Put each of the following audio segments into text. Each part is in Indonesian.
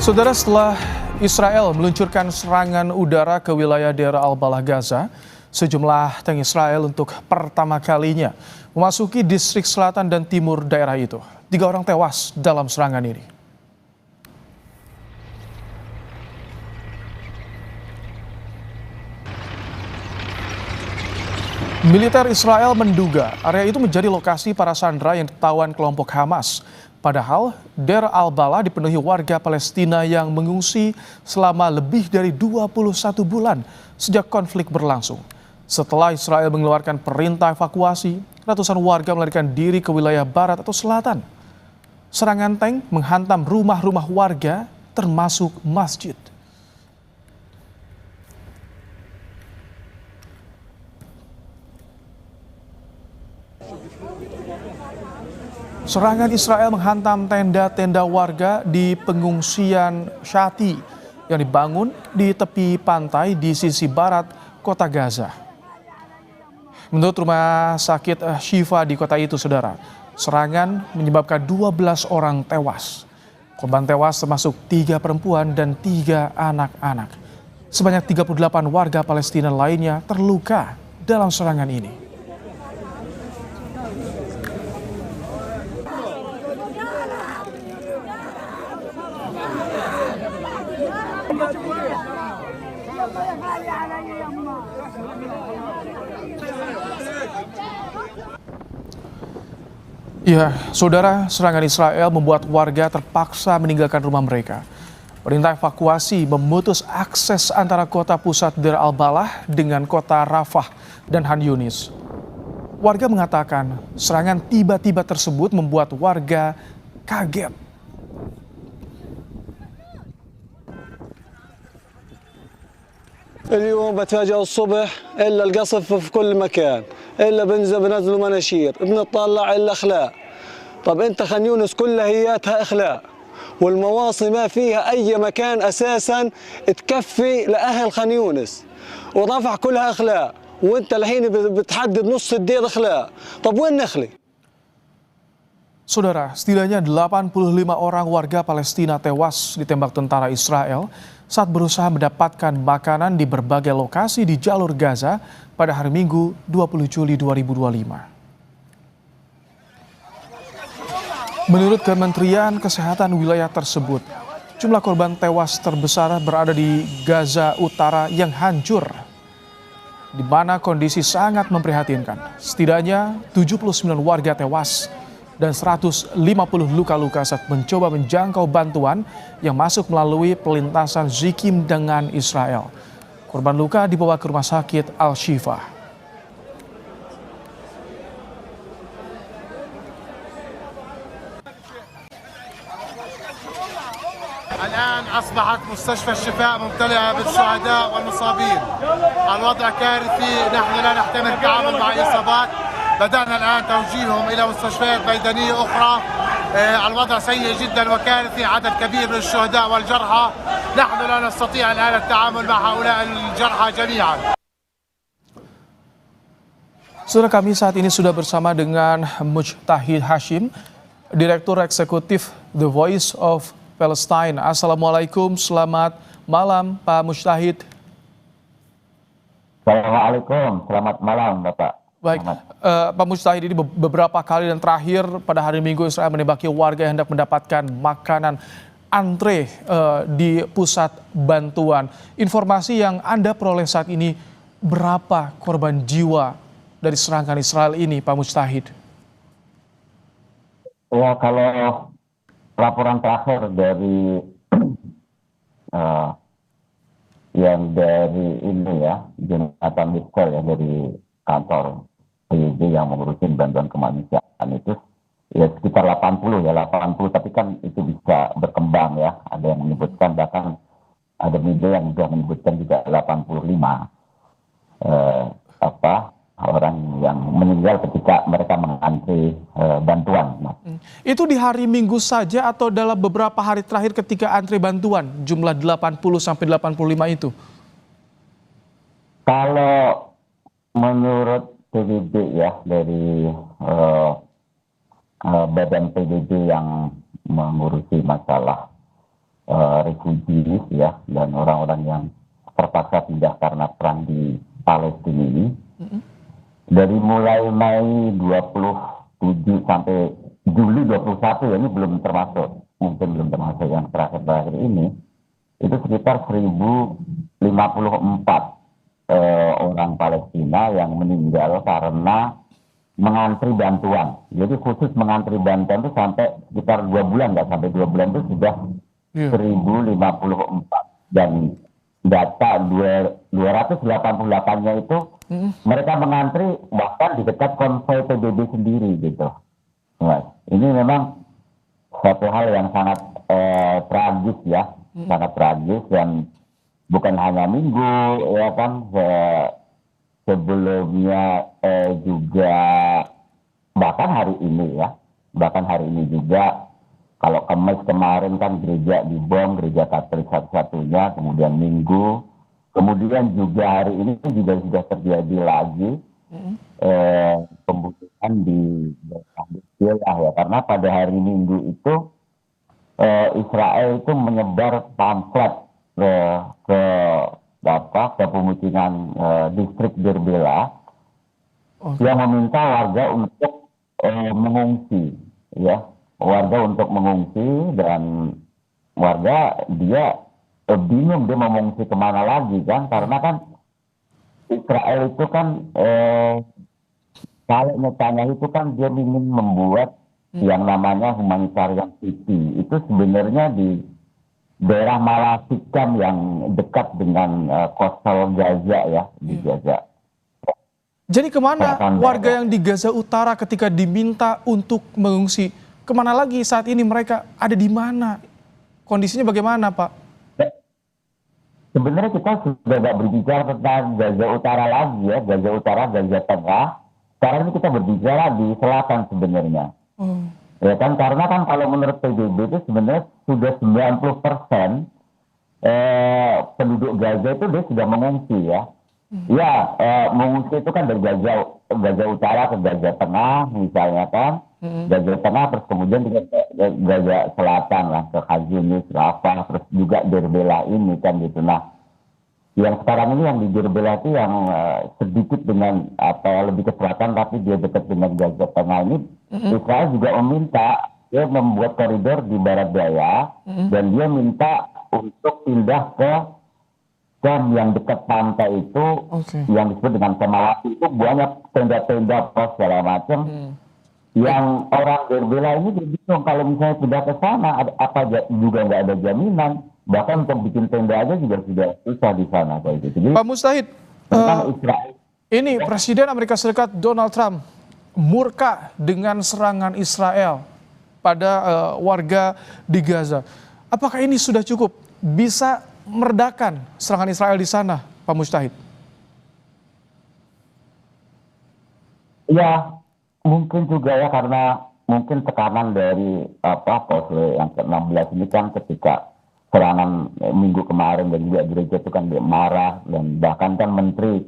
Saudara, setelah Israel meluncurkan serangan udara ke wilayah daerah Al-Balah Gaza, sejumlah tank Israel untuk pertama kalinya memasuki distrik selatan dan timur daerah itu. 3 orang tewas dalam serangan ini. Militer Israel menduga area itu menjadi lokasi para sandera yang ditawan kelompok Hamas. Padahal Deir al-Balah dipenuhi warga Palestina yang mengungsi selama lebih dari 21 bulan sejak konflik berlangsung. Setelah Israel mengeluarkan perintah evakuasi, ratusan warga melarikan diri ke wilayah barat atau selatan. Serangan tank menghantam rumah-rumah warga termasuk masjid. Serangan Israel menghantam tenda-tenda warga di pengungsian Shati yang dibangun di tepi pantai di sisi barat kota Gaza. Menurut rumah sakit Shifa di kota itu, saudara, serangan menyebabkan 12 orang tewas. Korban tewas termasuk 3 perempuan dan 3 anak-anak. Sebanyak 38 warga Palestina lainnya terluka dalam serangan ini. Ya, saudara, serangan Israel membuat warga terpaksa meninggalkan rumah mereka. Perintah evakuasi memutus akses antara kota pusat Deir al-Balah dengan kota Rafah dan Han Yunis. Warga mengatakan serangan tiba-tiba tersebut membuat warga kaget. اليوم بتفاجئ الصبح الا القصف في كل مكان، الا بنزلوا مناشير، بنطلع الا اخلاء. طب انت خان يونس كلها هياتها اخلاء، والمواصي ما فيها اي مكان اساسا تكفي لاهل خان يونس، ورفح كلها اخلاء، وانت الحين بتحدد نص الدير اخلاء. طب وين نخلي؟ Saudara, setidaknya 85 orang warga Palestina tewas ditembak tentara Israel saat berusaha mendapatkan makanan di berbagai lokasi di jalur Gaza pada hari Minggu 20 Juli 2025. Menurut Kementerian Kesehatan wilayah tersebut, jumlah korban tewas terbesar berada di Gaza Utara yang hancur, di mana kondisi sangat memprihatinkan. Setidaknya 79 warga tewas dan 150 luka-luka saat mencoba menjangkau bantuan yang masuk melalui pelintasan Zikim dengan Israel. Korban luka dibawa ke rumah sakit Al-Shifa. الآن أصبحت مستشفى الشفاء ممتلئة بالشهداء والمصابين. الوضع كارثي، نحن لا نحتمل التعامل مع إصابات. بدأنا الآن توجيههم إلى مستشفيات ميدانية أخرى. الوضع سيء جدا وكارثي، عدد كبير من الشهداء والجرحى. نحن لا نستطيع الآن التعامل مع هؤلاء الجرحى جميعا. Saudara, kami saat ini sudah bersama dengan Mujtahid Hashim, Direktur Eksekutif The Voice of Palestine. Assalamualaikum, selamat malam Pak Mujtahid. Assalamualaikum, selamat malam Bapak. Baik, Pak Mujtahid, ini beberapa kali dan terakhir pada hari Minggu Israel menembaki warga yang hendak mendapatkan makanan, antre di pusat bantuan. Informasi yang Anda peroleh saat ini, berapa korban jiwa dari serangan Israel ini, Pak Mujtahid? Ya, kalau laporan terakhir dari yang dari ini ya, Jonathan Mister ya, dari kantor PBB yang mengurusin bantuan kemanusiaan itu ya sekitar 80 ya, 80, tapi kan itu bisa berkembang ya. Ada yang menyebutkan, bahkan ada media yang sudah menyebutkan juga 85 orang yang meninggal ketika mereka mengantri bantuan. Itu di hari Minggu saja atau dalam beberapa hari terakhir ketika antri bantuan jumlah 80 sampai 85 itu? Kalau menurut PBB ya, dari badan PBB yang mengurusi masalah refugees ya, dan orang-orang yang terpaksa pindah karena perang di Palestina ini. Dari mulai Mei 27 sampai Juli 21 ya, ini belum termasuk, mungkin belum termasuk yang terakhir-terakhir ini, itu sekitar 1054 orang Palestina yang meninggal karena mengantri bantuan. Jadi khusus mengantri bantuan itu sampai sekitar 2 bulan, nggak sampai 2 bulan itu sudah 1054. Dan data 288-nya itu mereka mengantri bahkan di dekat konvoi PBB sendiri gitu. Mas, ini memang satu hal yang sangat tragis ya, sangat tragis, dan bukan hanya Minggu ya kan, sebelumnya juga bahkan hari ini ya, bahkan hari ini juga. Kalau Kamis kemarin kan gereja dibom, gereja Katolik satu-satunya, kemudian Minggu, kemudian juga hari ini juga sudah terjadi lagi pembunuhan di daerah Israel ya, karena pada hari Minggu itu Israel itu menyebar pamflet ke pemukiman distrik Derbela yang meminta warga untuk mengungsi ya. Warga untuk mengungsi, dan warga dia bingung dia mau mengungsi kemana lagi kan, karena kan Israel itu kan kalau Netanyahu itu kan dia ingin membuat yang namanya humanitarian city, itu sebenarnya di daerah Malasikam yang dekat dengan coastal Gaza ya, di Gaza. Jadi kemana warga yang di Gaza Utara ketika diminta untuk mengungsi? Kemana lagi saat ini, mereka ada di mana? Kondisinya bagaimana, Pak? Sebenarnya kita sudah tidak berbicara tentang Gaza Utara lagi ya, Gaza Utara, Gaza Tengah. Sekarang ini kita berbicara di selatan sebenarnya. Ya kan, karena kan kalau menurut PBB itu sebenarnya sudah 90% penduduk Gaza itu dia sudah mengungsi ya. Ya, mengungsi itu kan dari Gaza Utara ke Gaza Tengah misalnya kan. Gaza Tengah, terus kemudian juga Gaza Selatan lah, ke Khan Yunis, Rafah, terus juga Derbela ini kan gitu. Nah, yang sekarang ini yang di Derbela itu yang sedikit dengan lebih ke selatan, tapi dia dekat dengan Gaza Tengah ini, Israel juga meminta dia membuat koridor di barat daya, dan dia minta untuk pindah ke camp yang dekat pantai itu, yang disebut dengan Kemawati, itu banyak tenda-tenda pos segala macam. Yang orang Derbela ini bingung kalau misalnya pindah ke sana, juga nggak ada jaminan, bahkan untuk bikin tenda aja juga sudah susah di sana kayak gitu. Jadi, Pak Mustahid, ini Presiden Amerika Serikat Donald Trump murka dengan serangan Israel pada warga di Gaza. Apakah ini sudah cukup bisa meredakan serangan Israel di sana, Pak Mustahid? Ya, mungkin juga ya, karena mungkin tekanan dari pose yang ke-16 ini kan ketika serangan minggu kemarin, dan juga gereja itu kan dia marah, dan bahkan kan Menteri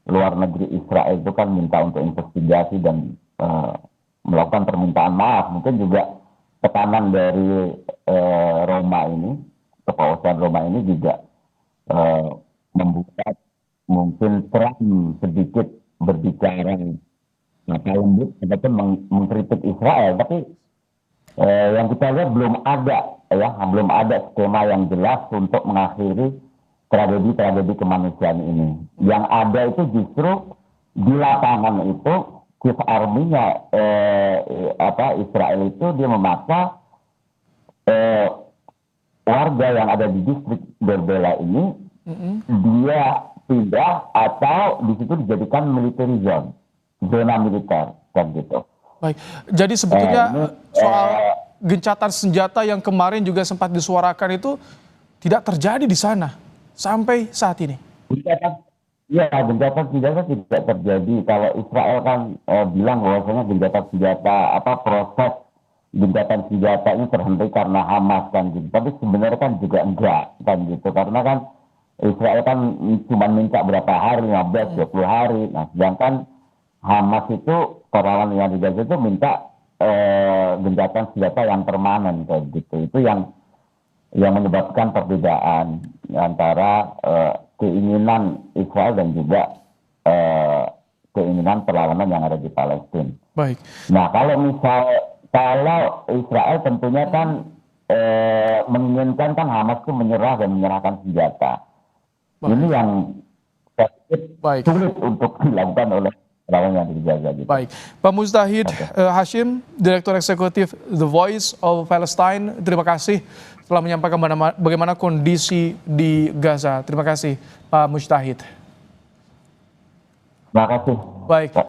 Luar Negeri Israel itu kan minta untuk investigasi dan melakukan permintaan maaf. Mungkin juga tekanan dari Roma ini, kepausan Roma ini juga membuat mungkin Trump sedikit berbicara lembut ataupun mengkritik Israel, tapi yang kita lihat belum ada skema yang jelas untuk mengakhiri tragedi-tragedi kemanusiaan ini. Yang ada itu justru di lapangan itu Chief Army-nya Israel itu dia memaksa warga yang ada di distrik Derbela ini dia pindah atau di situ dijadikan military zone, zona militer kan gitu. Baik, jadi sebetulnya soal gencatan senjata yang kemarin juga sempat disuarakan itu tidak terjadi di sana sampai saat ini. Gencatan senjata tidak terjadi. Kalau Israel kan bilang bahwasanya gencatan senjata, proses gencatan senjata ini terhenti karena Hamas kan gitu. Tapi sebenarnya kan juga enggak kan gitu, karena kan Israel kan cuma minta berapa hari, 15-20 hari. Nah, sedangkan Hamas itu, perlawanan yang di Gaza itu minta gencatan senjata yang permanen kayak gitu. Itu yang yang menyebabkan perbedaan antara keinginan Israel dan juga keinginan perlawanan yang ada di Palestina. Baik. Nah, kalau Israel tentunya kan menginginkan kan Hamas itu menyerah dan menyerahkan senjata. Ini yang saya pikir Baik. sulit untuk dilakukan oleh lawan yang di Gaza. Gitu. Baik, Pak Mujtahid Hasyim, Direktur Eksekutif The Voice of Palestine, terima kasih telah menyampaikan bagaimana kondisi di Gaza. Terima kasih, Pak Mujtahid. Terima kasih. Baik.